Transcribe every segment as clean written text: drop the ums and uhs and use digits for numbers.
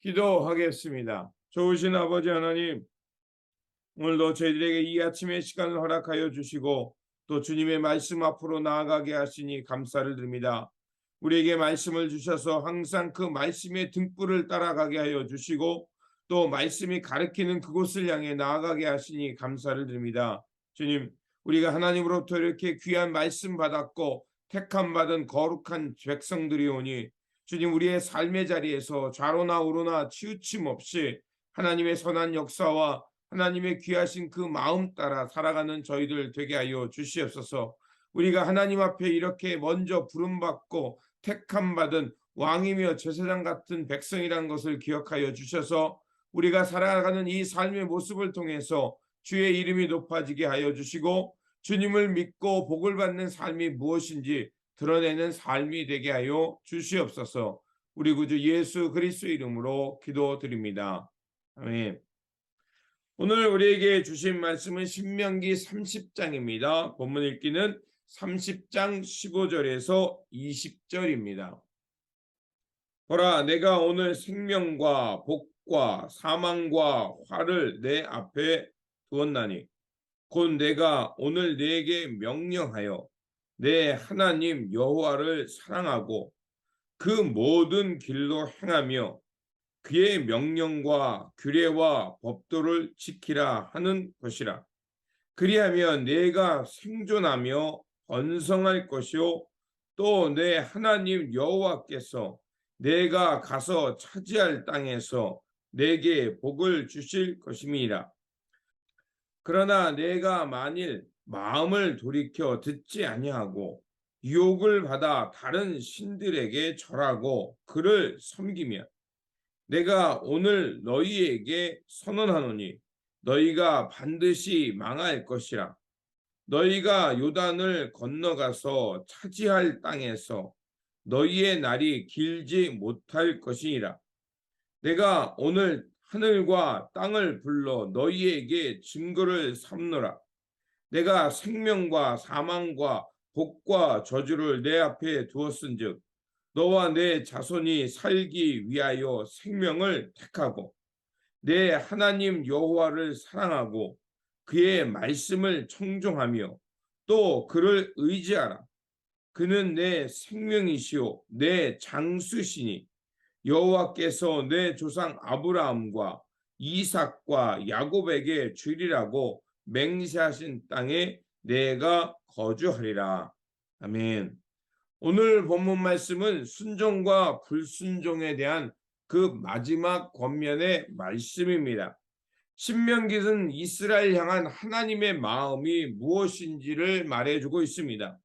기도하겠습니다. 좋으신 아버지 하나님, 오늘도 저희들에게 이 아침의 시간을 허락하여 주시고 또 주님의 말씀 앞으로 나아가게 하시니 감사를 드립니다. 우리에게 말씀을 주셔서 항상 그 말씀의 등불을 따라가게 하여 주시고 또 말씀이 가리키는 그곳을 향해 나아가게 하시니 감사를 드립니다. 주님, 우리가 하나님으로부터 이렇게 귀한 말씀 받았고 택함 받은 거룩한 백성들이오니 주님, 우리의 삶의 자리에서 좌로나 우로나 치우침 없이 하나님의 선한 역사와 하나님의 귀하신 그 마음 따라 살아가는 저희들 되게 하여 주시옵소서. 우리가 하나님 앞에 이렇게 먼저 부름받고 택함 받은 왕이며 제사장 같은 백성이라는 것을 기억하여 주셔서 우리가 살아가는 이 삶의 모습을 통해서 주의 이름이 높아지게 하여 주시고 주님을 믿고 복을 받는 삶이 무엇인지 드러내는 삶이 되게 하여 주시옵소서. 우리 구주 예수 그리스도 이름으로 기도드립니다. 아멘. 오늘 우리에게 주신 말씀은 신명기 30장입니다. 본문 읽기는 30장 15절에서 20절입니다. 보라, 내가 오늘 생명과 복과 사망과 화를 내 앞에 두었나니 곧 내가 오늘 네게 명령하여 내 하나님 여호와를 사랑하고 그 모든 길로 행하며 그의 명령과 규례와 법도를 지키라 하는 것이라. 그리하면 내가 생존하며 번성할 것이요 또 내 하나님 여호와께서 내가 가서 차지할 땅에서 내게 복을 주실 것임이라. 그러나 내가 만일 마음을 돌이켜 듣지 아니하고 유혹을 받아 다른 신들에게 절하고 그를 섬기면 내가 오늘 너희에게 선언하노니 너희가 반드시 망할 것이라. 너희가 요단을 건너가서 차지할 땅에서 너희의 날이 길지 못할 것이니라. 내가 오늘 하늘과 땅을 불러 너희에게 증거를 삼노라. 내가 생명과 사망과 복과 저주를 내 앞에 두었은즉 너와 내 자손이 살기 위하여 생명을 택하고 내 하나님 여호와를 사랑하고 그의 말씀을 청종하며 또 그를 의지하라. 그는 내 생명이시요 내 장수시니 여호와께서 내 조상 아브라함과 이삭과 야곱에게 주리라고 맹세하신 땅에 내가 거주하리라. 아멘. 오늘 본문 말씀은 순종과 불순종에 대한 그 마지막 권면의 말씀입니다. 신명기는 이스라엘 향한 하나님의 마음이 무엇인지를 말해주고 있습니다.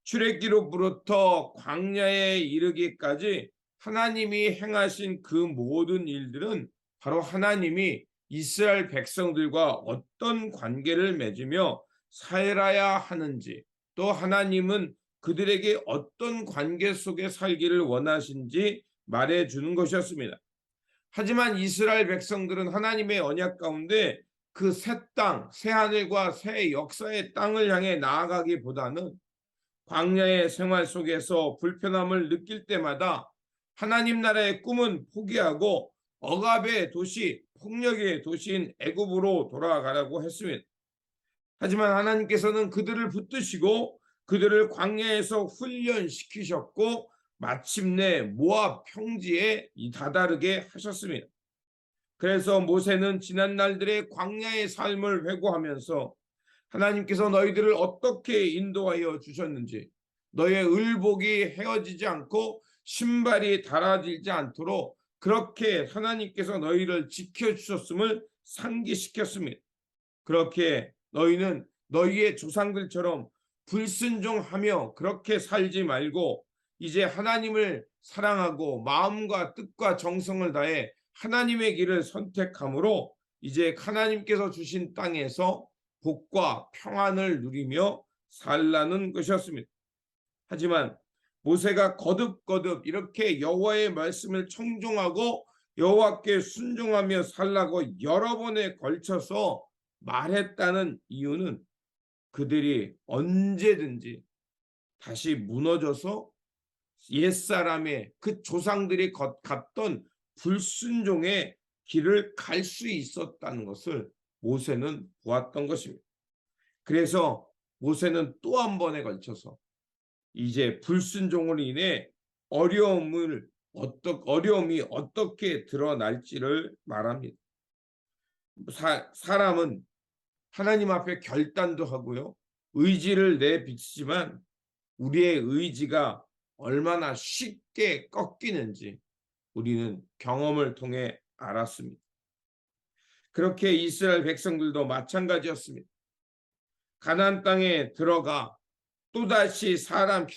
출애굽기로부터 광야에 이르기까지 하나님이 행하신 그 모든 일들은 바로 하나님이 이스라엘 백성들과 어떤 관계를 맺으며 살아야 하는지, 또 하나님은 그들에게 어떤 관계 속에 살기를 원하신지 말해주는 것이었습니다. 하지만 이스라엘 백성들은 하나님의 언약 가운데 그 새 땅, 새 하늘과 새 역사의 땅을 향해 나아가기보다는 광야의 생활 속에서 불편함을 느낄 때마다 하나님 나라의 꿈은 포기하고 억압의 도시, 폭력의 도시인 애굽으로 돌아가라고 했습니다. 하지만 하나님께서는 그들을 붙드시고 그들을 광야에서 훈련시키셨고 마침내 모압 평지에 다다르게 하셨습니다. 그래서 모세는 지난 날들의 광야의 삶을 회고하면서 하나님께서 너희들을 어떻게 인도하여 주셨는지, 너의 의복이 헤어지지 않고 신발이 닳아지지 않도록 그렇게 하나님께서 너희를 지켜주셨음을 상기시켰습니다. 그렇게 너희는 너희의 조상들처럼 불순종하며 그렇게 살지 말고 이제 하나님을 사랑하고 마음과 뜻과 정성을 다해 하나님의 길을 선택함으로 이제 하나님께서 주신 땅에서 복과 평안을 누리며 살라는 것이었습니다. 하지만 모세가 거듭거듭 이렇게 여호와의 말씀을 청종하고 여호와께 순종하며 살라고 여러 번에 걸쳐서 말했다는 이유는 그들이 언제든지 다시 무너져서 옛사람의 그 조상들이 갔던 불순종의 길을 갈 수 있었다는 것을 모세는 보았던 것입니다. 그래서 모세는 또 한 번에 걸쳐서 이제 불순종으로 인해 어려움이 어떻게 드러날지를 말합니다. 사람은 하나님 앞에 결단도 하고요, 의지를 내비치지만 우리의 의지가 얼마나 쉽게 꺾이는지 우리는 경험을 통해 알았습니다. 그렇게 이스라엘 백성들도 마찬가지였습니다. 가나안 땅에 들어가 또다시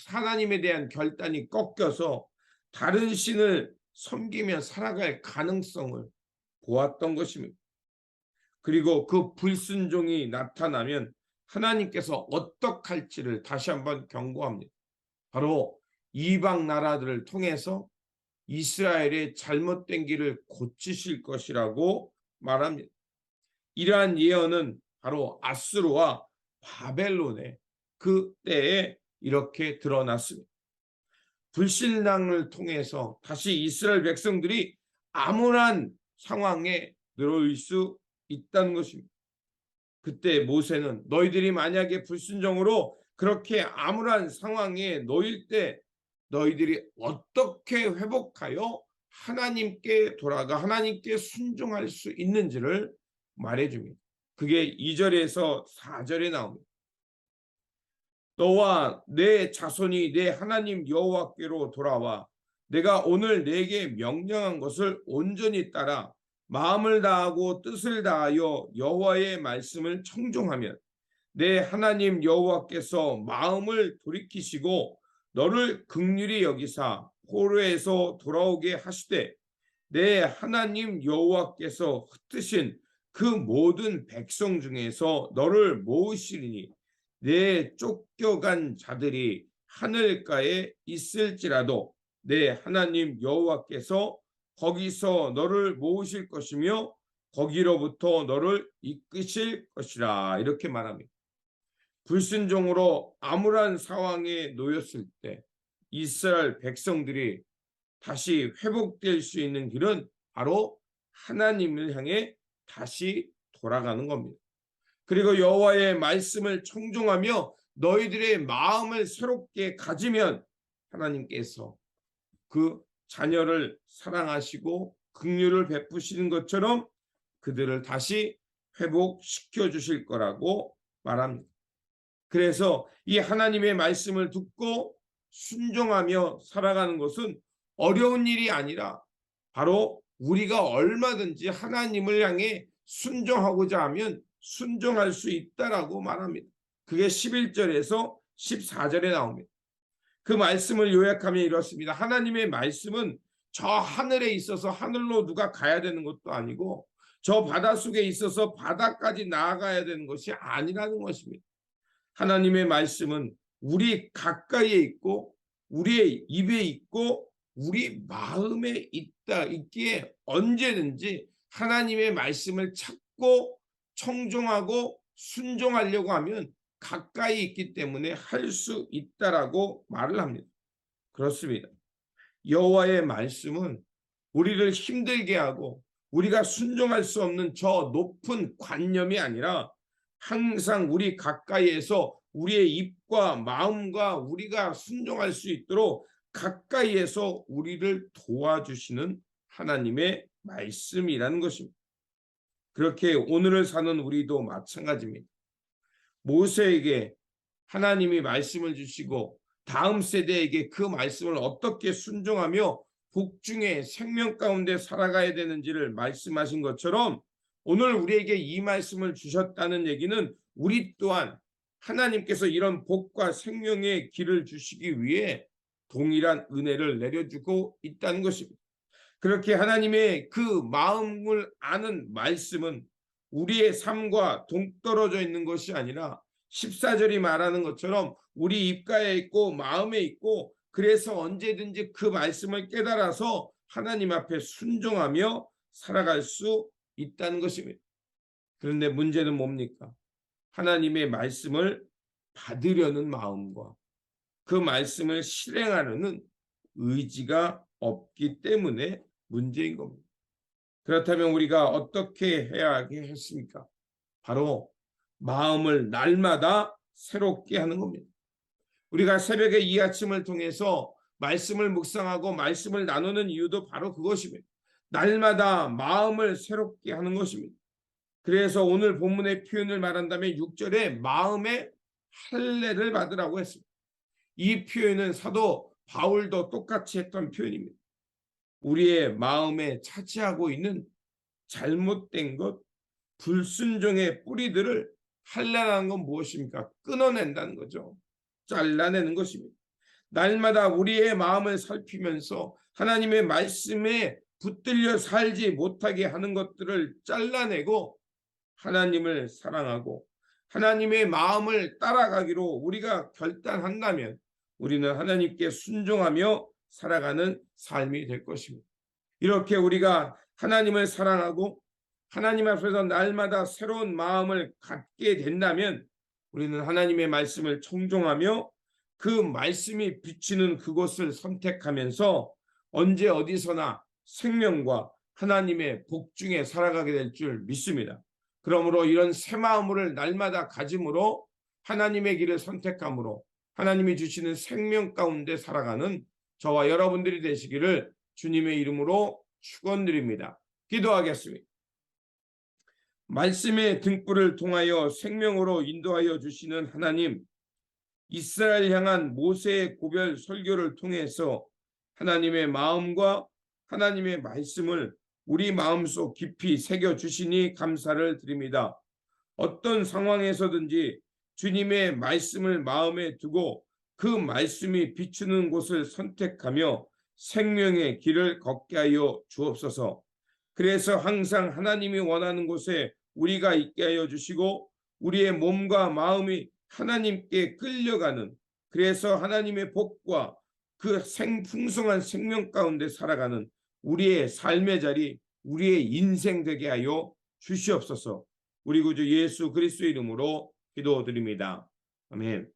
하나님에 대한 결단이 꺾여서 다른 신을 섬기며 살아갈 가능성을 보았던 것입니다. 그리고 그 불순종이 나타나면 하나님께서 어떻게 할지를 다시 한번 경고합니다. 바로 이방 나라들을 통해서 이스라엘의 잘못된 길을 고치실 것이라고 말합니다. 이러한 예언은 바로 아수르와 바벨론의 그때에 이렇게 드러났습니다. 불신앙을 통해서 다시 이스라엘 백성들이 암울한 상황에 놓일 수 있다는 것입니다. 그때 모세는 너희들이 만약에 불순종으로 그렇게 암울한 상황에 놓일 때 너희들이 어떻게 회복하여 하나님께 돌아가 하나님께 순종할 수 있는지를 말해줍니다. 그게 2절에서 4절에 나옵니다. 너와 내 자손이 내 하나님 여호와께로 돌아와 내가 오늘 내게 명령한 것을 온전히 따라 마음을 다하고 뜻을 다하여 여호와의 말씀을 청종하면 내 하나님 여호와께서 마음을 돌이키시고 너를 긍휼히 여기사 포로에서 돌아오게 하시되 내 하나님 여호와께서 흩으신 그 모든 백성 중에서 너를 모으시리니 내 쫓겨간 자들이 하늘가에 있을지라도 내 하나님 여호와께서 거기서 너를 모으실 것이며 거기로부터 너를 이끄실 것이라 이렇게 말합니다. 불순종으로 암울한 상황에 놓였을 때 이스라엘 백성들이 다시 회복될 수 있는 길은 바로 하나님을 향해 다시 돌아가는 겁니다. 그리고 여호와의 말씀을 청종하며 너희들의 마음을 새롭게 가지면 하나님께서 그 자녀를 사랑하시고 긍휼을 베푸시는 것처럼 그들을 다시 회복시켜 주실 거라고 말합니다. 그래서 이 하나님의 말씀을 듣고 순종하며 살아가는 것은 어려운 일이 아니라 바로 우리가 얼마든지 하나님을 향해 순종하고자 하면 순종할 수 있다라고 말합니다. 그게 11절에서 14절에 나옵니다. 그 말씀을 요약하면 이렇습니다. 하나님의 말씀은 저 하늘에 있어서 하늘로 누가 가야 되는 것도 아니고 저 바닷속에 있어서 바다까지 나아가야 되는 것이 아니라는 것입니다. 하나님의 말씀은 우리 가까이에 있고 우리의 입에 있고 우리 마음에 있기에 언제든지 하나님의 말씀을 찾고 청종하고 순종하려고 하면 가까이 있기 때문에 할 수 있다라고 말을 합니다. 그렇습니다. 여호와의 말씀은 우리를 힘들게 하고 우리가 순종할 수 없는 저 높은 관념이 아니라 항상 우리 가까이에서 우리의 입과 마음과 우리가 순종할 수 있도록 가까이에서 우리를 도와주시는 하나님의 말씀이라는 것입니다. 그렇게 오늘을 사는 우리도 마찬가지입니다. 모세에게 하나님이 말씀을 주시고 다음 세대에게 그 말씀을 어떻게 순종하며 복중의 생명 가운데 살아가야 되는지를 말씀하신 것처럼 오늘 우리에게 이 말씀을 주셨다는 얘기는 우리 또한 하나님께서 이런 복과 생명의 길을 주시기 위해 동일한 은혜를 내려주고 있다는 것입니다. 그렇게 하나님의 그 마음을 아는 말씀은 우리의 삶과 동떨어져 있는 것이 아니라 14절이 말하는 것처럼 우리 입가에 있고 마음에 있고 그래서 언제든지 그 말씀을 깨달아서 하나님 앞에 순종하며 살아갈 수 있다는 것입니다. 그런데 문제는 뭡니까? 하나님의 말씀을 받으려는 마음과 그 말씀을 실행하려는 의지가 없기 때문에 문제인 겁니다. 그렇다면 우리가 어떻게 해야 하겠습니까? 바로 마음을 날마다 새롭게 하는 겁니다. 우리가 새벽에 이 아침을 통해서 말씀을 묵상하고 말씀을 나누는 이유도 바로 그것입니다. 날마다 마음을 새롭게 하는 것입니다. 그래서 오늘 본문의 표현을 말한다면 6절에 마음의 할례를 받으라고 했습니다. 이 표현은 사도 바울도 똑같이 했던 표현입니다. 우리의 마음에 차지하고 있는 잘못된 것, 불순종의 뿌리들을 할례라는 건 무엇입니까? 끊어낸다는 거죠. 잘라내는 것입니다. 날마다 우리의 마음을 살피면서 하나님의 말씀에 붙들려 살지 못하게 하는 것들을 잘라내고 하나님을 사랑하고 하나님의 마음을 따라가기로 우리가 결단한다면 우리는 하나님께 순종하며 살아가는 삶이 될 것입니다. 이렇게 우리가 하나님을 사랑하고 하나님 앞에서 날마다 새로운 마음을 갖게 된다면 우리는 하나님의 말씀을 청종하며 그 말씀이 비치는 그곳을 선택하면서 언제 어디서나 생명과 하나님의 복 중에 살아가게 될 줄 믿습니다. 그러므로 이런 새 마음을 날마다 가짐으로 하나님의 길을 선택함으로 하나님이 주시는 생명 가운데 살아가는 저와 여러분들이 되시기를 주님의 이름으로 축원드립니다. 기도하겠습니다. 말씀의 등불을 통하여 생명으로 인도하여 주시는 하나님, 이스라엘 향한 모세의 고별 설교를 통해서 하나님의 마음과 하나님의 말씀을 우리 마음속 깊이 새겨 주시니 감사를 드립니다. 어떤 상황에서든지 주님의 말씀을 마음에 두고 그 말씀이 비추는 곳을 선택하며 생명의 길을 걷게 하여 주옵소서. 그래서 항상 하나님이 원하는 곳에 우리가 있게 하여 주시고 우리의 몸과 마음이 하나님께 끌려가는, 그래서 하나님의 복과 그 풍성한 생명 가운데 살아가는 우리의 삶의 자리, 우리의 인생 되게 하여 주시옵소서. 우리 구주 예수 그리스도의 이름으로 기도드립니다. 아멘.